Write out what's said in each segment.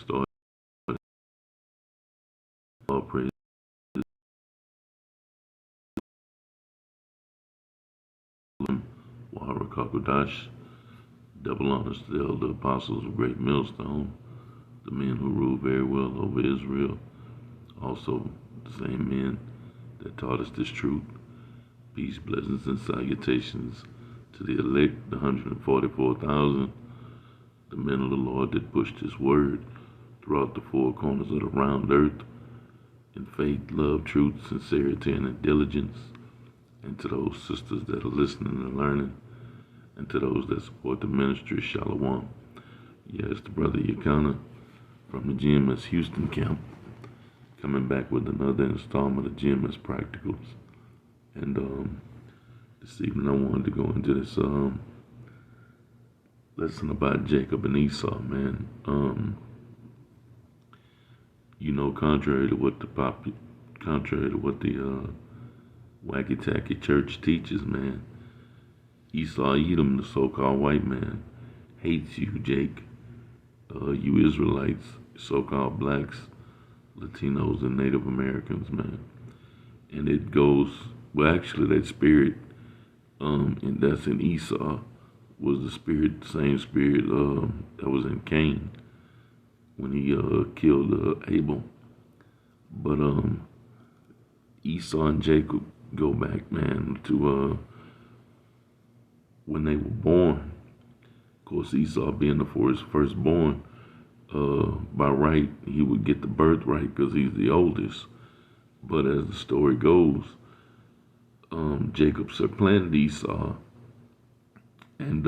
started all praise Wahara double honors to the elder apostles of Great Millstone, the men who ruled very well over Israel, also the same men that taught us this truth. Peace, blessings, and salutations to the elect, the 144,000, the men of the Lord that pushed his word throughout the four corners of the round earth in faith, love, truth, sincerity, and diligence, and to those sisters that are listening and learning, and to those that support the ministry, Shalom. Yes, the brother Yakana from the GMS Houston camp, coming back with another installment of GMS Practicals. And this evening I wanted to go into this lesson about Jacob and Esau, man. Contrary to what the wacky tacky church teaches, man, Esau Edom, the so-called white man, hates you, Jake. You Israelites, so-called blacks, Latinos, and Native Americans, man. And it goes, well, actually, that spirit, and that's in Esau, was the same spirit that was in Cain when he killed Abel. But Esau and Jacob go back, man, to when they were born. Of course, Esau being the firstborn, by right, he would get the birthright because he's the oldest. But as the story goes, Jacob supplanted Esau, and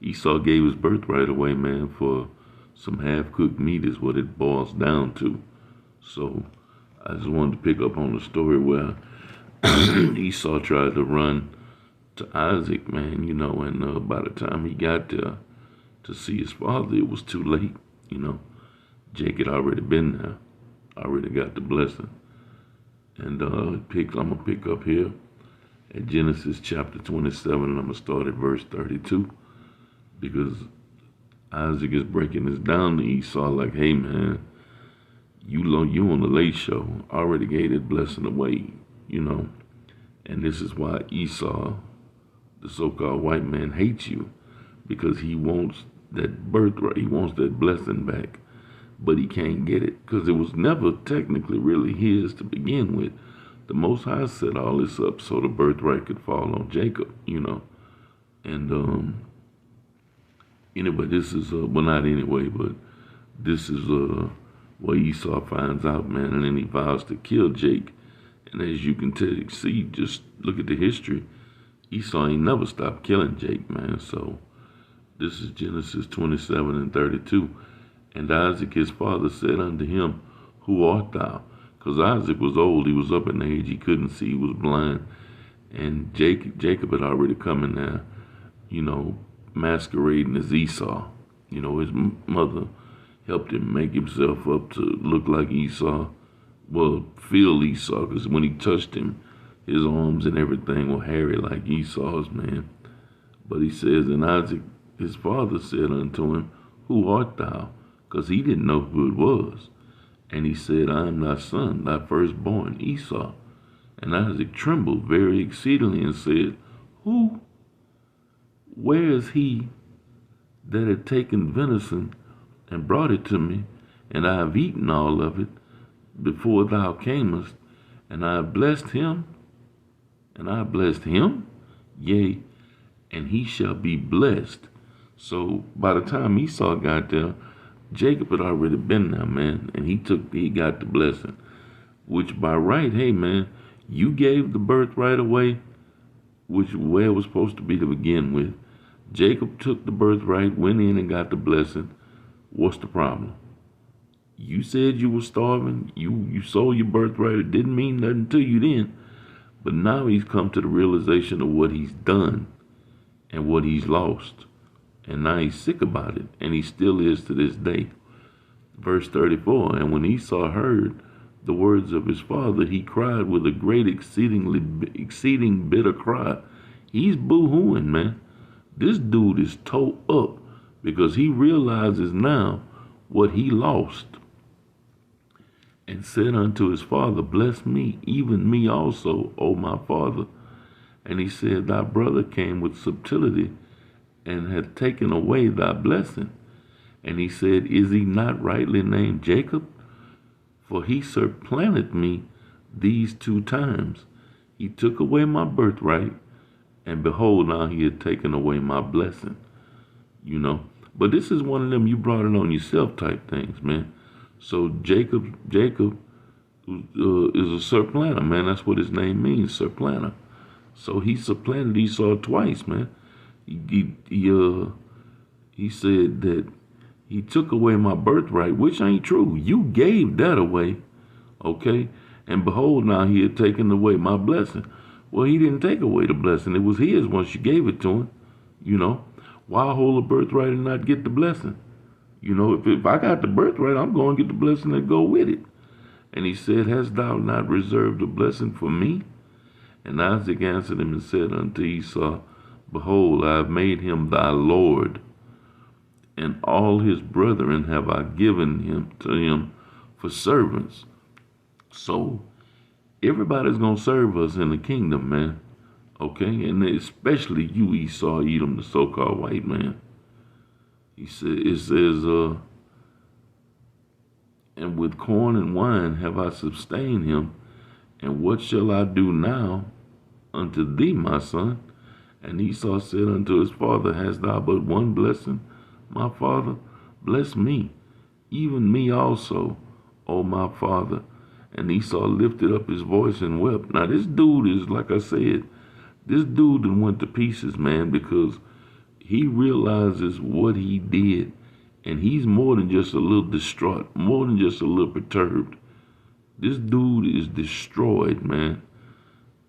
Esau gave his birthright away, man, for some half-cooked meat is what it boils down to. So I just wanted to pick up on the story where Esau tried to run to Isaac, man, and by the time he got there to see his father, it was too late, Jake had already been there, already got the blessing. And I'm going to pick up here at Genesis chapter 27, and I'm going to start at verse 32, because Isaac is breaking this down to Esau like, hey, man, you on the late show, already gave that blessing away, and this is why Esau, the so-called white man, hates you, because he wants that birthright, he wants that blessing back, but he can't get it, because it was never technically really his to begin with. The Most High set all this up so the birthright could fall on Jacob, and anyway, this is, well, not anyway, but this is where Esau finds out, man, and then he vows to kill Jake. And as you can see, just look at the history, Esau ain't never stopped killing Jake, man. So this is Genesis 27 and 32. And Isaac his father said unto him, Who art thou? Because Isaac was old, he was up in age, he couldn't see, he was blind. And Jacob had already come in there, masquerading as Esau. His mother helped him make himself up to look like Esau. Well, feel Esau, because when he touched him, his arms and everything were hairy like Esau's, man. But he says, and Isaac, his father, said unto him, Who art thou? Because he didn't know who it was. And he said, I am thy son, thy firstborn, Esau. And Isaac trembled very exceedingly and said, Who? Where is he that had taken venison and brought it to me? And I have eaten all of it before thou camest, and I have blessed him. And I blessed him, yea, and he shall be blessed. So by the time Esau got there, Jacob had already been there, man, and he got the blessing, which by right, hey, man, you gave the birthright away, which where it was supposed to be to begin with. Jacob took the birthright, went in and got the blessing. What's the problem? You said you were starving. You sold your birthright. It didn't mean nothing to you then. But now he's come to the realization of what he's done and what he's lost. And now he's sick about it. And he still is to this day. Verse 34, and when Esau heard the words of his father, he cried with a great exceeding bitter cry. He's boo-hooing, man. This dude is toe up because he realizes now what he lost, and said unto his father, Bless me, even me also, O my father. And he said, Thy brother came with subtlety, and hath taken away thy blessing. And he said, Is he not rightly named Jacob? For he supplanted me these 2 times. He took away my birthright, and behold, now he had taken away my blessing. You know, but this is one of them you brought it on yourself type things, man. So Jacob is a supplanter, man. That's what his name means, supplanter. So he supplanted Esau twice, man. He said that he took away my birthright, which ain't true. You gave that away, okay? And behold, now he had taken away my blessing. Well, he didn't take away the blessing. It was his once you gave it to him, you know. Why hold a birthright and not get the blessing? You know, if I got the birthright, I'm going to get the blessing that go with it. And he said, Hast thou not reserved a blessing for me? And Isaac answered him and said unto Esau, Behold, I have made him thy Lord, and all his brethren have I given him to him for servants. So everybody's going to serve us in the kingdom, man. Okay? And especially you, Esau, Edom, the so-called white man. It says, and with corn and wine have I sustained him. And what shall I do now unto thee, my son? And Esau said unto his father, Hast thou but one blessing, my father? Bless me, even me also, O my father. And Esau lifted up his voice and wept. Now this dude is, like I said, this dude done went to pieces, man, because he realizes what he did. And he's more than just a little distraught, more than just a little perturbed. This dude is destroyed, man.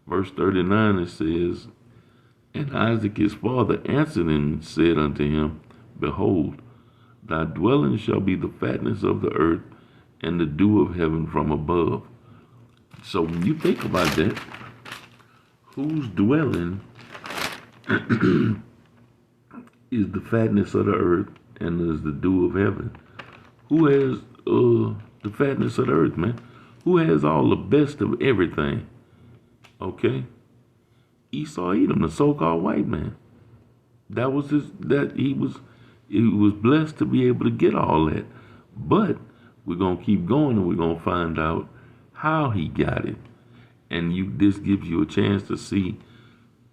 Verse 39, it says, And Isaac his father answered him and said unto him, Behold, thy dwelling shall be the fatness of the earth and the dew of heaven from above. So when you think about that, whose dwelling is the fatness of the earth and is the dew of heaven? Who has the fatness of the earth, man? Who has all the best of everything? Okay? Esau Edom, the so-called white man. He was blessed to be able to get all that. But we're gonna keep going and we're gonna find out how he got it. And this gives you a chance to see,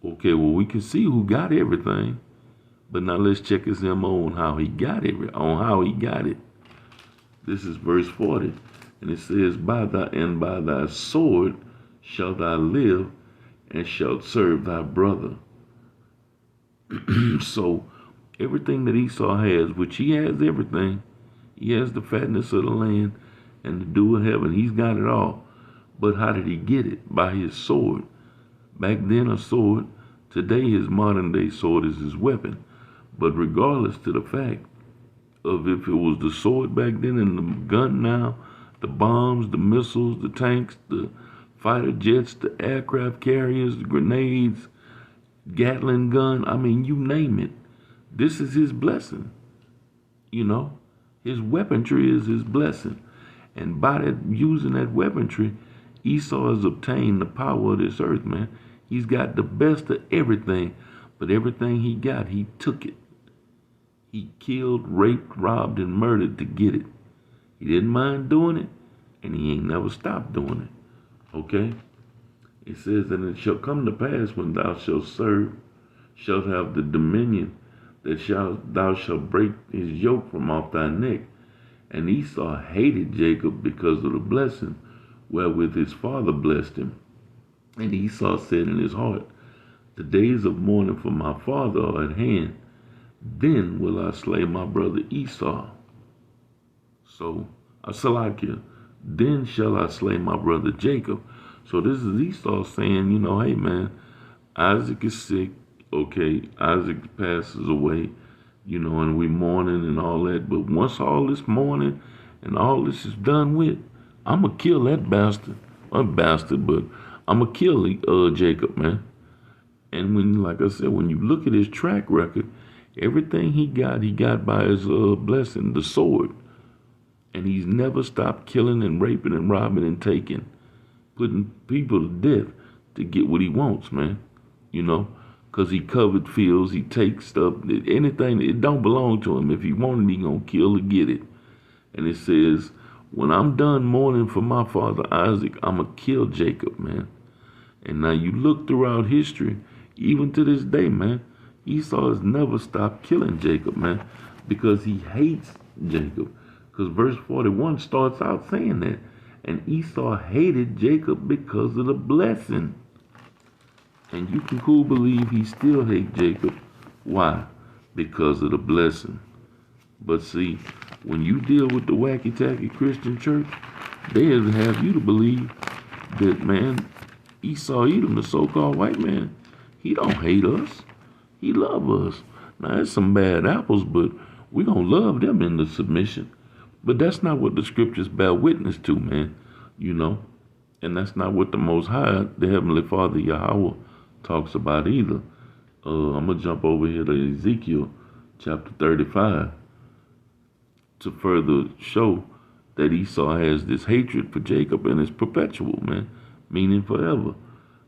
okay, well, we can see who got everything, but now let's check his MO on how he got it. This is verse 40. And it says, By thy sword shalt thou live, and shalt serve thy brother. So everything that Esau has, which he has everything, he has the fatness of the land and the dew of heaven. He's got it all. But how did he get it? By his sword. Back then a sword, today his modern day sword is his weapon. But regardless to the fact of if it was the sword back then and the gun now, the bombs, the missiles, the tanks, the fighter jets, the aircraft carriers, the grenades, Gatling gun, I mean, you name it. This is his blessing. You know, his weaponry is his blessing. And by using that weaponry, Esau has obtained the power of this earth, man. He's got the best of everything, but everything he got, he took it. He killed, raped, robbed, and murdered to get it. He didn't mind doing it, and he ain't never stopped doing it. Okay? It says, And it shall come to pass when thou shalt serve, shalt have the dominion, that thou shalt break his yoke from off thy neck. And Esau hated Jacob because of the blessing wherewith his father blessed him. And Esau said in his heart, The days of mourning for my father are at hand. Then will I slay my brother Esau. So, Salakia, then shall I slay my brother Jacob. So this is Esau saying, hey man, Isaac is sick. Okay, Isaac passes away, and we mourning and all that. But once all this mourning and all this is done with, I'm going to kill that bastard. Not bastard, but I'm going to kill Jacob, man. And like I said, when you look at his track record, everything he got by his blessing, the sword. And he's never stopped killing and raping and robbing and taking, putting people to death to get what he wants, man. You know, because he covered fields, he takes stuff, anything, it don't belong to him. If he wanted, he gonna kill to get it. And it says, when I'm done mourning for my father Isaac, I'm gonna kill Jacob, man. And now you look throughout history, even to this day, man, Esau has never stopped killing Jacob, man, because he hates Jacob. Because verse 41 starts out saying that. And Esau hated Jacob because of the blessing. And you can cool believe he still hates Jacob. Why? Because of the blessing. But see, when you deal with the wacky-tacky Christian church, they'll have you to believe that, man, Esau Edom, the so-called white man, he don't hate us. He love us. Now, there's some bad apples, but we gonna love them in the submission. But that's not what the scriptures bear witness to, man. You know? And that's not what the Most High, the Heavenly Father, Yahweh, talks about either. I'm going to jump over here to Ezekiel chapter 35 to further show that Esau has this hatred for Jacob and it's perpetual, man, meaning forever.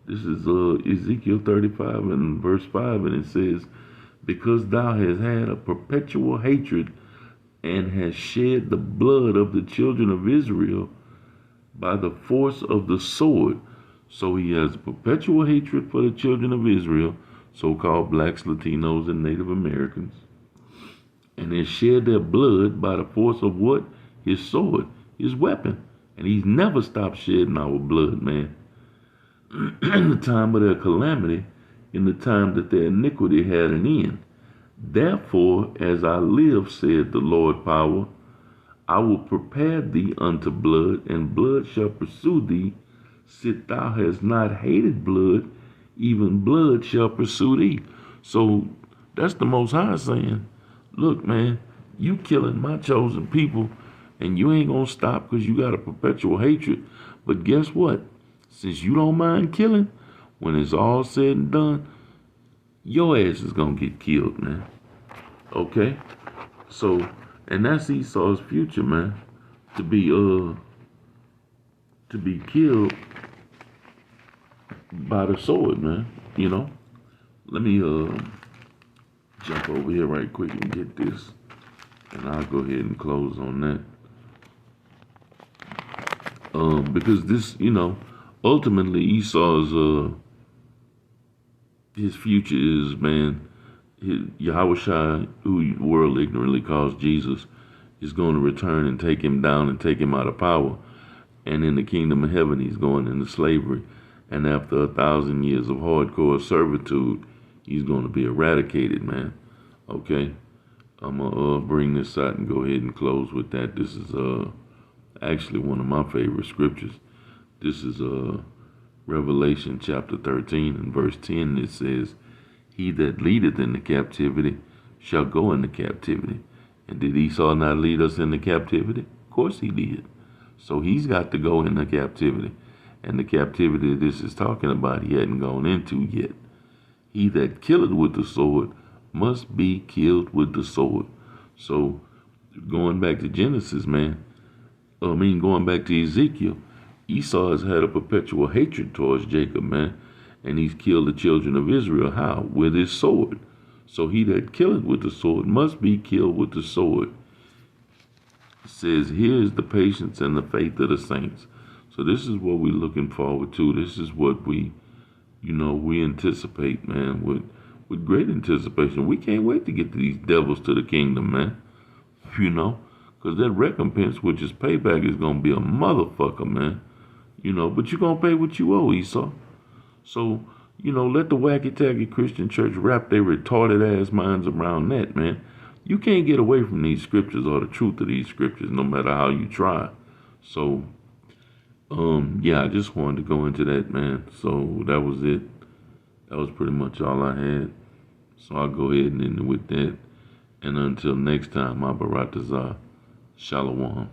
This is Ezekiel 35 and verse 5, and it says, because thou hast had a perpetual hatred and has shed the blood of the children of Israel by the force of the sword. So he has perpetual hatred for the children of Israel, so-called blacks, Latinos, and Native Americans. And has shed their blood by the force of what? His sword, his weapon. And he's never stopped shedding our blood, man. In the time of their calamity, in the time that their iniquity had an end. Therefore, as I live, said the Lord power, I will prepare thee unto blood, and blood shall pursue thee. Sit thou hast not hated blood, even blood shall pursue thee. So that's the Most High saying, look, man, you killing my chosen people, and you ain't gonna stop because you got a perpetual hatred. But guess what? Since you don't mind killing, when it's all said and done, your ass is gonna get killed, man. Okay? So, and that's Esau's future, man. To be killed by the sword, man. You know? Let me jump over here right quick and get this. And I'll go ahead and close on that. Because this, you know, ultimately Esau's his future is, man, Yahweh Shai, who the world ignorantly calls Jesus, is going to return and take him down and take him out of power. And in the kingdom of heaven, he's going into slavery. And after 1,000 years of hardcore servitude, he's going to be eradicated, man. Okay? I'm going to bring this out and go ahead and close with that. This is actually one of my favorite scriptures. This is Revelation chapter 13 and verse 10. It says, he that leadeth into captivity shall go into captivity. And did Esau not lead us into captivity? Of course he did. So he's got to go into captivity. And the captivity this is talking about, he hadn't gone into yet. He that killeth with the sword must be killed with the sword. So going back to Genesis, man, going back to Ezekiel, Esau has had a perpetual hatred towards Jacob, man. And he's killed the children of Israel. How? With his sword. So he that killeth with the sword must be killed with the sword. It says, here is the patience and the faith of the saints. So this is what we're looking forward to. This is what we anticipate, man, with great anticipation. We can't wait to get these devils to the kingdom, man. You know, because that recompense, which is payback, is going to be a motherfucker, man. You know, but you're going to pay what you owe, Esau. So, you know, let the wacky-tacky Christian church wrap their retarded-ass minds around that, man. You can't get away from these scriptures or the truth of these scriptures, no matter how you try. So, yeah, I just wanted to go into that, man. So that was it. That was pretty much all I had. So I'll go ahead and end it with that. And until next time, Abaratazah, Shalom.